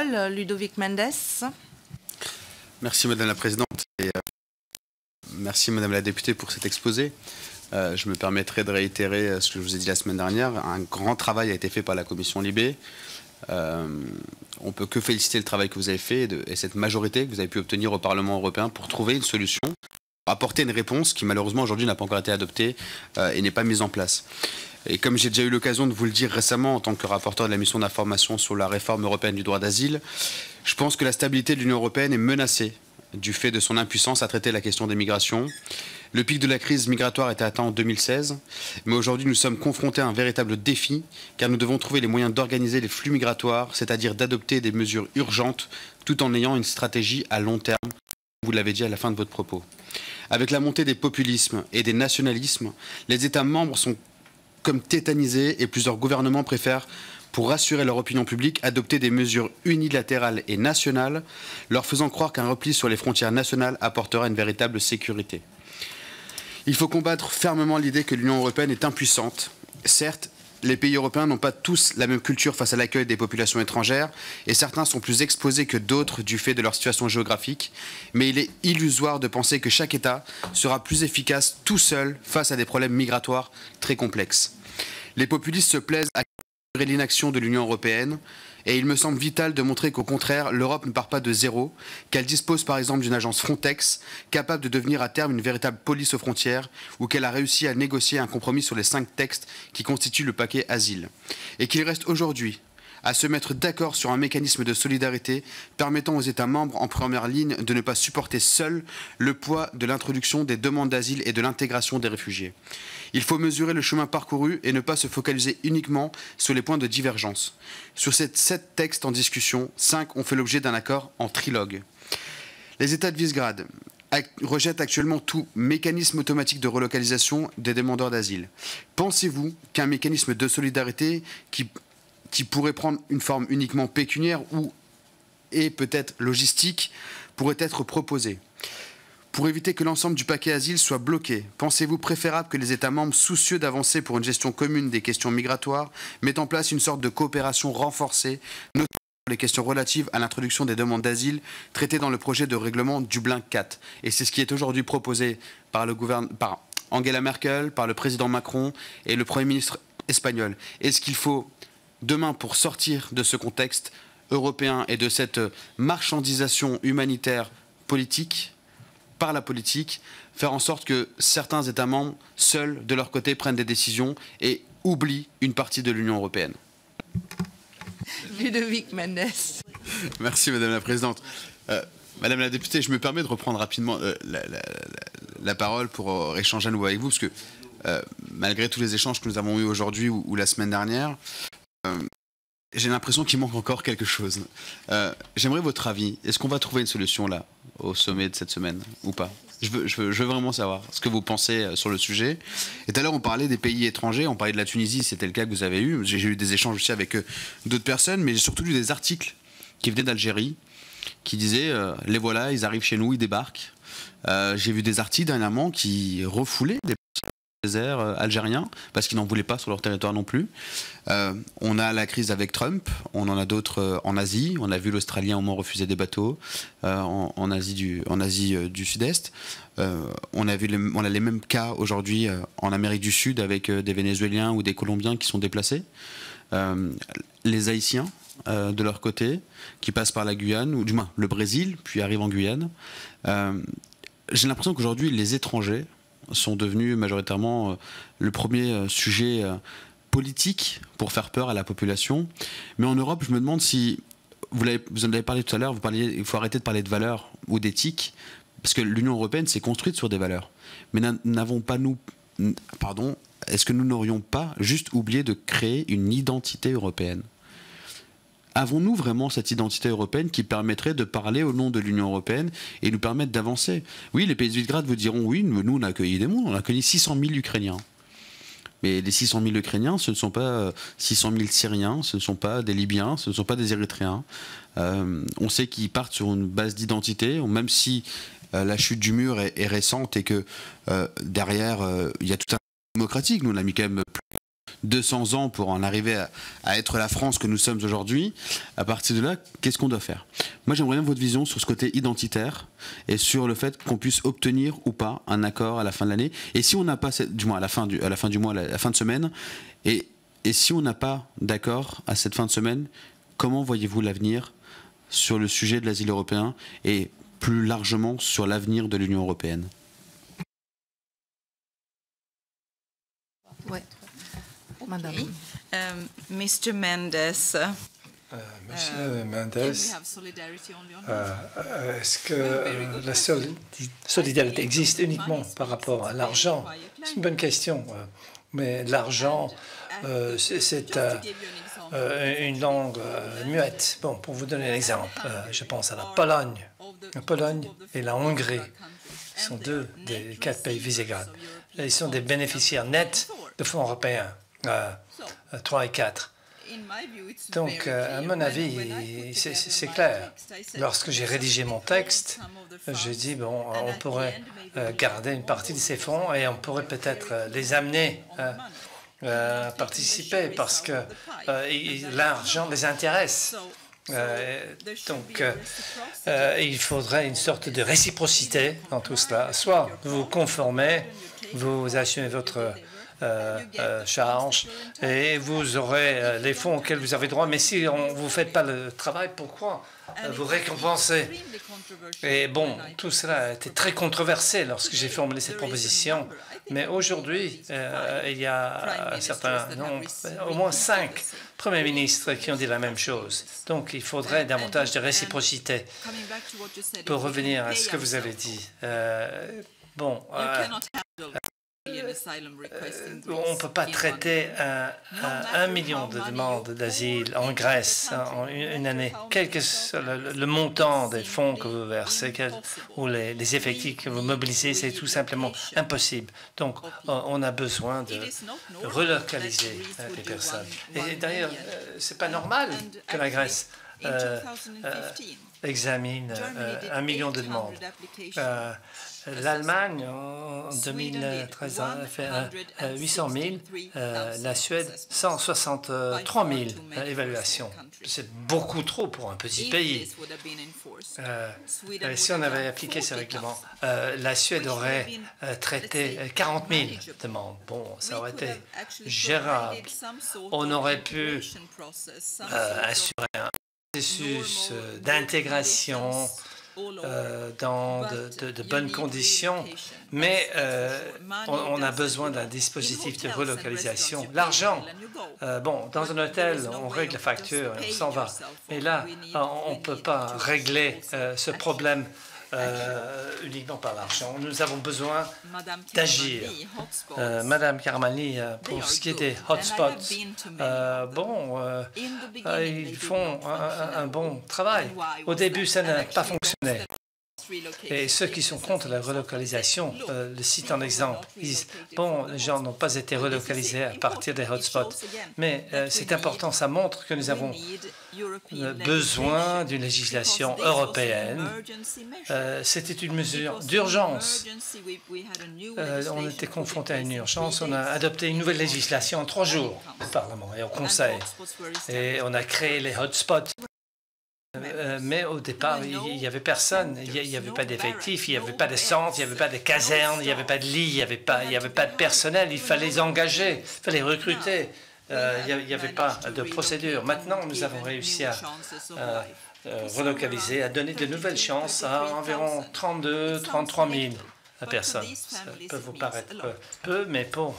Ludovic Mendes. Merci Madame la Présidente et merci Madame la députée pour cet exposé. Je me permettrai de réitérer ce que je vous ai dit la semaine dernière. Un grand travail a été fait par la commission Libé. On ne peut que féliciter le travail que vous avez fait et cette majorité que vous avez pu obtenir au Parlement européen pour trouver une solution, apporter une réponse qui malheureusement aujourd'hui n'a pas encore été adoptée et n'est pas mise en place. Et comme j'ai déjà eu l'occasion de vous le dire récemment en tant que rapporteur de la mission d'information sur la réforme européenne du droit d'asile, je pense que la stabilité de l'Union européenne est menacée du fait de son impuissance à traiter la question des migrations. Le pic de la crise migratoire était atteint en 2016, mais aujourd'hui nous sommes confrontés à un véritable défi car nous devons trouver les moyens d'organiser les flux migratoires, c'est-à-dire d'adopter des mesures urgentes tout en ayant une stratégie à long terme, vous l'avez dit à la fin de votre propos. Avec la montée des populismes et des nationalismes, les États membres sont comme tétanisés et plusieurs gouvernements préfèrent, pour rassurer leur opinion publique, adopter des mesures unilatérales et nationales, leur faisant croire qu'un repli sur les frontières nationales apportera une véritable sécurité. Il faut combattre fermement l'idée que l'Union européenne est impuissante. Certes, les pays européens n'ont pas tous la même culture face à l'accueil des populations étrangères et certains sont plus exposés que d'autres du fait de leur situation géographique, mais il est illusoire de penser que chaque État sera plus efficace tout seul face à des problèmes migratoires très complexes. Les populistes se plaisent à l'inaction de l'Union européenne et il me semble vital de montrer qu'au contraire, l'Europe ne part pas de zéro, qu'elle dispose par exemple d'une agence Frontex capable de devenir à terme une véritable police aux frontières ou qu'elle a réussi à négocier un compromis sur les 5 textes qui constituent le paquet asile. Et qu'il reste aujourd'hui à se mettre d'accord sur un mécanisme de solidarité permettant aux États membres en première ligne de ne pas supporter seuls le poids de l'introduction des demandes d'asile et de l'intégration des réfugiés. Il faut mesurer le chemin parcouru et ne pas se focaliser uniquement sur les points de divergence. Sur ces 7 textes en discussion, 5 ont fait l'objet d'un accord en trilogue. Les États de Visegrad rejettent actuellement tout mécanisme automatique de relocalisation des demandeurs d'asile. Pensez-vous qu'un mécanisme de solidarité qui pourrait prendre une forme uniquement pécuniaire et peut-être logistique pourrait être proposé? Pour éviter que l'ensemble du paquet asile soit bloqué, pensez-vous préférable que les États membres soucieux d'avancer pour une gestion commune des questions migratoires mettent en place une sorte de coopération renforcée, notamment pour les questions relatives à l'introduction des demandes d'asile traitées dans le projet de règlement Dublin 4? Et c'est ce qui est aujourd'hui proposé par Angela Merkel, par le président Macron et le Premier ministre espagnol. Est-ce qu'il faut demain, pour sortir de ce contexte européen et de cette marchandisation humanitaire politique, par la politique, faire en sorte que certains États membres, seuls, de leur côté, prennent des décisions et oublient une partie de l'Union européenne? Ludovic Mendes. Merci Madame la Présidente. Madame la députée, je me permets de reprendre rapidement la parole pour échanger à nouveau avec vous, parce que malgré tous les échanges que nous avons eus aujourd'hui ou la semaine dernière, j'ai l'impression qu'il manque encore quelque chose. J'aimerais votre avis. Est-ce qu'on va trouver une solution là, au sommet de cette semaine, ou pas? Je veux vraiment savoir ce que vous pensez sur le sujet. Et tout à l'heure, on parlait des pays étrangers, on parlait de la Tunisie, c'était le cas que vous avez eu. J'ai eu des échanges aussi avec d'autres personnes, mais j'ai surtout lu des articles qui venaient d'Algérie, qui disaient les voilà, ils arrivent chez nous, ils débarquent. J'ai vu des articles dernièrement qui refoulaient des désert algériens parce qu'ils n'en voulaient pas sur leur territoire non plus. On a la crise avec Trump, on en a d'autres en Asie. On a vu l'Australien au moins refuser des bateaux en Asie du Sud-Est. On a les mêmes cas aujourd'hui en Amérique du Sud avec des Vénézuéliens ou des Colombiens qui sont déplacés. Les Haïtiens de leur côté qui passent par la Guyane ou du moins le Brésil puis arrivent en Guyane. J'ai l'impression qu'aujourd'hui les étrangers sont devenus majoritairement le premier sujet politique pour faire peur à la population. Mais en Europe, je me demande si, vous en avez parlé tout à l'heure, il faut arrêter de parler de valeurs ou d'éthique, parce que l'Union européenne s'est construite sur des valeurs. Mais est-ce que nous n'aurions pas juste oublié de créer une identité européenne? Avons-nous vraiment cette identité européenne qui permettrait de parler au nom de l'Union européenne et nous permettre d'avancer? Oui, les pays de Visegrad vous diront oui, mais nous on a accueilli des mondes, on a accueilli 600 000 Ukrainiens. Mais les 600 000 Ukrainiens, ce ne sont pas 600 000 Syriens, ce ne sont pas des Libyens, ce ne sont pas des Érythréens. On sait qu'ils partent sur une base d'identité, même si la chute du mur est récente et que derrière, il y a tout un démocratique. Nous, on a mis quand même 200 ans pour en arriver à être la France que nous sommes aujourd'hui. À partir de là, qu'est-ce qu'on doit faire? Moi, j'aimerais bien votre vision sur ce côté identitaire et sur le fait qu'on puisse obtenir ou pas un accord à la fin de l'année. Et si on n'a pas, du moins à la fin du mois, à la fin de semaine, et si on n'a pas d'accord à cette fin de semaine, comment voyez-vous l'avenir sur le sujet de l'asile européen et plus largement sur l'avenir de l'Union européenne? Ouais. Madame. Mr. Mendes. Monsieur Mendes, est-ce que la solidarité existe uniquement par rapport à l'argent? C'est une bonne question, mais l'argent, c'est une langue muette. Bon, pour vous donner un exemple, je pense à la Pologne. La Pologne et la Hongrie sont deux des 4 pays Visegrad. Ils sont des bénéficiaires nets de fonds européens, 3 et 4. Donc, à mon avis, c'est clair. Lorsque j'ai rédigé mon texte, j'ai dit, bon, on pourrait garder une partie de ces fonds et on pourrait peut-être les amener à participer parce que l'argent les intéresse. Donc, il faudrait une sorte de réciprocité dans tout cela. Soit vous vous conformez, vous assumez votre charge et vous aurez les fonds auxquels vous avez droit. Mais si vous ne faites pas le travail, pourquoi vous récompenser? Et bon, tout cela a été très controversé lorsque j'ai formulé cette proposition. Mais aujourd'hui, il y a un certain nombre, au moins 5 premiers ministres qui ont dit la même chose. Donc, il faudrait davantage de réciprocité. Pour revenir à ce que vous avez dit, bon, on ne peut pas traiter 1 million de demandes d'asile en Grèce en une année. Quel que soit le montant des fonds que vous versez ou les effectifs que vous mobilisez, c'est tout simplement impossible. Donc, on a besoin de relocaliser les personnes. Et d'ailleurs, ce n'est pas normal que la Grèce examine 1 million de demandes. L'Allemagne, en 2013, a fait 800 000, la Suède, 163 000 évaluations. C'est beaucoup trop pour un petit pays. Si on avait appliqué ces règlements, la Suède aurait traité 40 000 demandes. Bon, ça aurait été gérable. On aurait pu assurer un processus d'intégration dans de bonnes conditions, mais on a besoin d'un dispositif de relocalisation. L'argent, bon, dans un hôtel, on règle la facture et on s'en va. Mais là, on ne peut pas régler ce problème uniquement par l'argent. Nous avons besoin d'agir. Madame Karamani, pour ce qui est des hotspots, bon, ils font un bon travail. Au début, ça n'a pas fonctionné. Et ceux qui sont contre la relocalisation le citent en exemple. Ils disent, bon, les gens n'ont pas été relocalisés à partir des hotspots. Mais c'est important, ça montre que nous avons besoin d'une législation européenne. C'était une mesure d'urgence. On était confronté à une urgence. On a adopté une nouvelle législation en 3 jours au Parlement et au Conseil. Et on a créé les hotspots. Mais au départ, il n'y avait personne, il n'y avait pas d'effectifs, il n'y avait pas de centres, il n'y avait pas de casernes, il n'y avait pas de lits, il n'y avait pas de personnel, il fallait les engager, il fallait recruter, il n'y avait pas de procédure. Maintenant, nous avons réussi à relocaliser, à donner de nouvelles chances à environ 33 000 personnes. Ça peut vous paraître peu, mais pour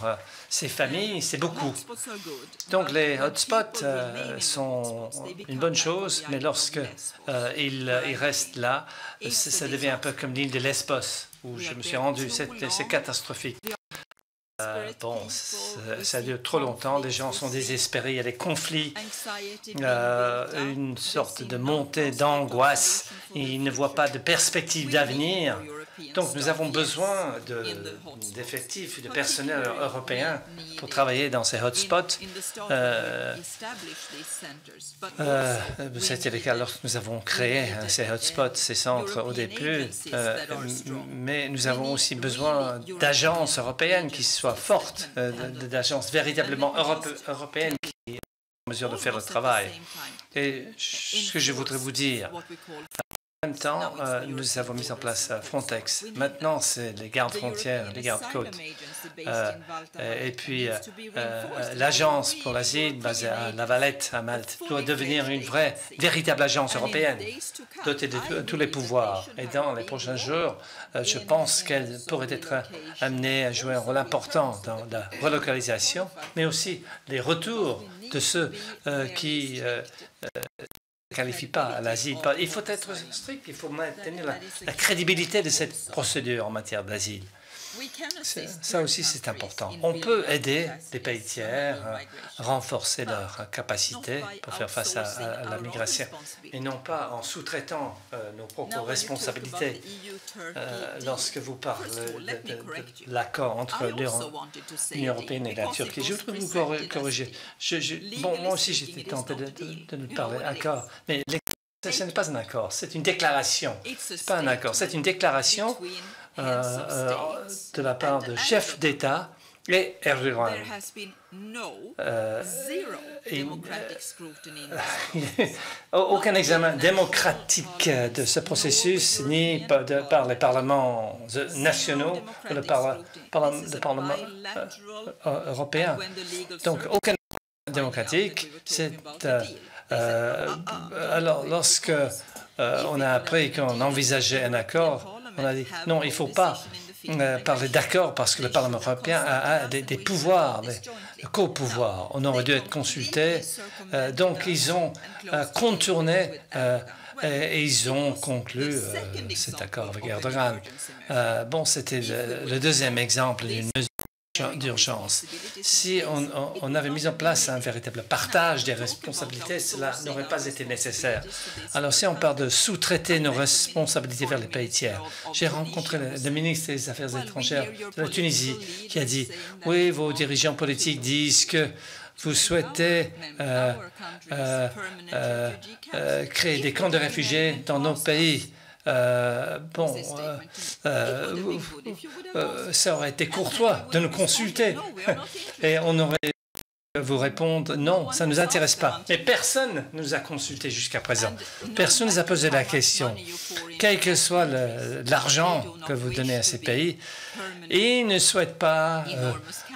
ces familles, c'est beaucoup. Donc les hotspots sont une bonne chose, mais lorsque ils restent là, ça devient un peu comme l'île de Lesbos, où je me suis rendu. C'est catastrophique. Bon, ça dure trop longtemps, les gens sont désespérés, il y a des conflits, une sorte de montée d'angoisse, ils ne voient pas de perspective d'avenir. Donc nous avons besoin d'effectifs, de personnel européen pour travailler dans ces hotspots. C'était le cas lorsque nous avons créé ces hotspots, ces centres au début, mais nous avons aussi besoin d'agences européennes qui soient fortes, d'agences véritablement européennes qui sont en mesure de faire le travail. Et ce que je voudrais vous dire, en même temps, nous avons mis en place Frontex. Maintenant, c'est les gardes frontières, les gardes côtes. Et puis, l'agence pour l'asile basée à La Valette, à Malte, doit devenir une vraie, véritable agence européenne, dotée de tous les pouvoirs. Et dans les prochains jours, je pense qu'elle pourrait être amenée à jouer un rôle important dans la relocalisation, mais aussi les retours de ceux qui ne qualifient pas à l'asile. Il faut être strict, il faut maintenir la crédibilité de cette procédure en matière d'asile. Ça aussi, c'est important. On peut aider les pays tiers à renforcer leur capacité pour faire face à la migration, et non pas en sous-traitant nos propres responsabilités. Lorsque vous parlez de l'accord entre l'Union européenne et la Turquie, je voudrais vous corriger. Bon, moi aussi, j'étais tenté de nous parler d'accord, mais ce n'est pas un accord, c'est une déclaration. Ce n'est pas un accord, c'est une déclaration de la part de chefs d'État et Erdogan. Aucun examen démocratique de ce processus, ni par les parlements nationaux ou le Parlement européen. Donc, aucun examen démocratique. Alors, lorsque on a appris qu'on envisageait un accord, on a dit non, il ne faut pas parler d'accord parce que le Parlement européen a des pouvoirs, des co-pouvoirs. On aurait dû être consultés. Donc, ils ont contourné et ils ont conclu cet accord avec Erdogan. Bon, c'était le deuxième exemple d'une mesure d'urgence. Si on avait mis en place un véritable partage des responsabilités, cela n'aurait pas été nécessaire. Alors, si on parle de sous-traiter nos responsabilités vers les pays tiers, j'ai rencontré le ministre des Affaires étrangères de la Tunisie qui a dit « Oui, vos dirigeants politiques disent que vous souhaitez créer des camps de réfugiés dans nos pays. » Ça aurait été courtois de nous consulter et on aurait vous répondre non, ça ne nous intéresse pas. Mais personne ne nous a consultés jusqu'à présent. Personne ne nous a posé la question. Quel que soit l'argent que vous donnez à ces pays, ils ne souhaitent pas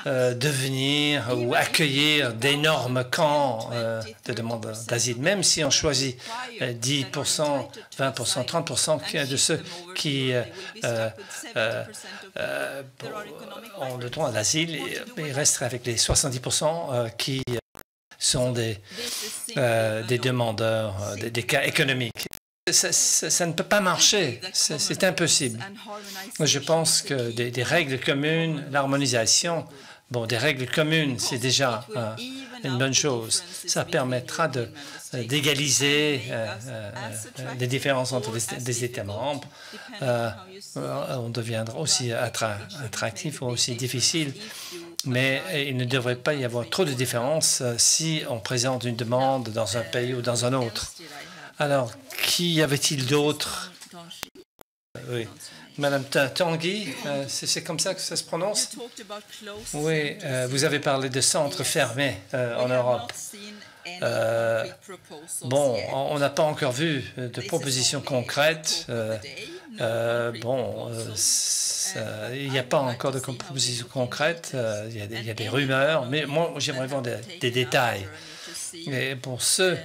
devenir ou accueillir d'énormes camps de demande d'asile, même si on choisit 10%, 20%, 30% de ceux qui ont le droit à l'asile, ils resteraient avec les 70% qui sont des demandeurs, des cas économiques. Ça ne peut pas marcher, c'est impossible. Je pense que des règles communes, l'harmonisation, des règles communes, c'est déjà une bonne chose. Ça permettra d'égaliser les différences entre les États membres. On deviendra aussi attractif ou aussi difficile. Mais il ne devrait pas y avoir trop de différences si on présente une demande dans un pays ou dans un autre. Alors, qui avait-il d'autre? Oui. Madame Tanguy, c'est comme ça que ça se prononce? Oui, vous avez parlé de centres fermés en Europe. On n'a pas encore vu de propositions concrètes. Il n'y a pas encore de propositions concrètes. Il y a des rumeurs, mais moi, j'aimerais voir des détails. Et pour ceux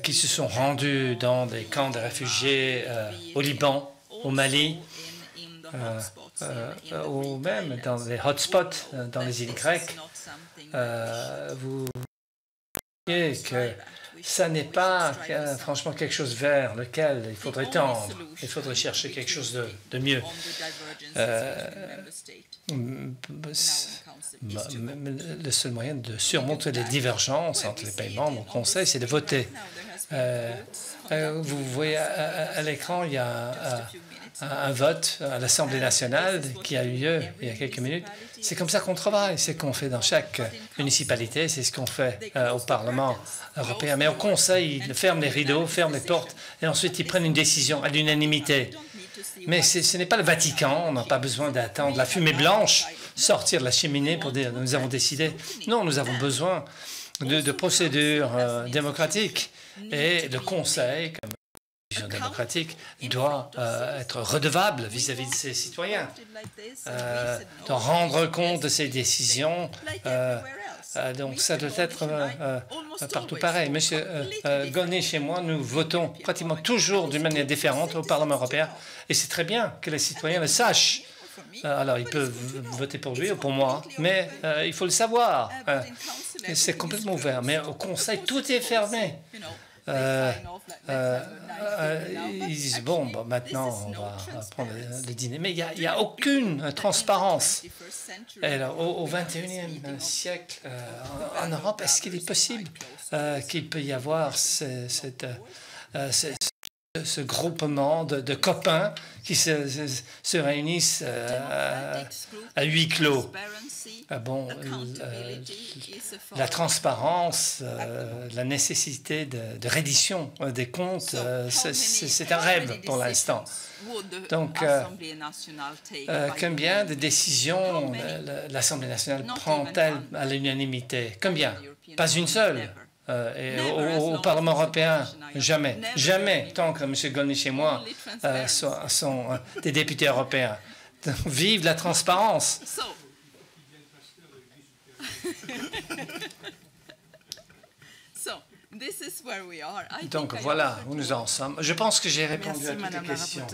qui se sont rendus dans des camps de réfugiés au Liban, au Mali, ou même dans les hotspots, dans les îles grecques, vous voyez que ça n'est pas franchement quelque chose vers lequel il faudrait tendre. Il faudrait chercher quelque chose de mieux. Le seul moyen de surmonter les divergences entre les pays membres au Conseil, c'est de voter. Vous voyez à l'écran, il y a un vote à l'Assemblée nationale qui a eu lieu il y a quelques minutes. C'est comme ça qu'on travaille, c'est ce qu'on fait dans chaque municipalité, c'est ce qu'on fait au Parlement européen. Mais au Conseil, ils ferment les rideaux, ferment les portes, et ensuite ils prennent une décision à l'unanimité. Mais ce n'est pas le Vatican, on n'a pas besoin d'attendre la fumée blanche sortir de la cheminée pour dire « nous avons décidé ». Non, nous avons besoin de procédures démocratiques. Et le Conseil, comme décision démocratique, doit être redevable vis-à-vis de ses citoyens, doit rendre compte de ses décisions. Donc, ça doit être partout pareil. Monsieur Gollnisch et moi, nous votons pratiquement toujours d'une manière différente au Parlement européen. Et c'est très bien que les citoyens le sachent. Alors, ils peuvent voter pour lui ou pour moi, mais il faut le savoir. C'est complètement ouvert. Mais au Conseil, tout est fermé. Ils disent, bon, maintenant, on va prendre le dîner. Mais il n'y a aucune transparence. Et alors, au XXIe siècle, en Europe, est-ce qu'il est possible qu'il peut y avoir ce groupement de copains qui se réunissent à huis clos? Bon, la transparence, la nécessité de reddition des comptes, c'est un rêve pour l'instant. Donc, combien de décisions l'Assemblée nationale prend-elle à l'unanimité? Combien? Pas une seule. Et au Parlement européen, jamais. Jamais, tant que M. Gollnisch et moi sont des députés européens. Vive la transparence! Donc voilà où nous en sommes. Je pense que j'ai répondu à toutes les questions.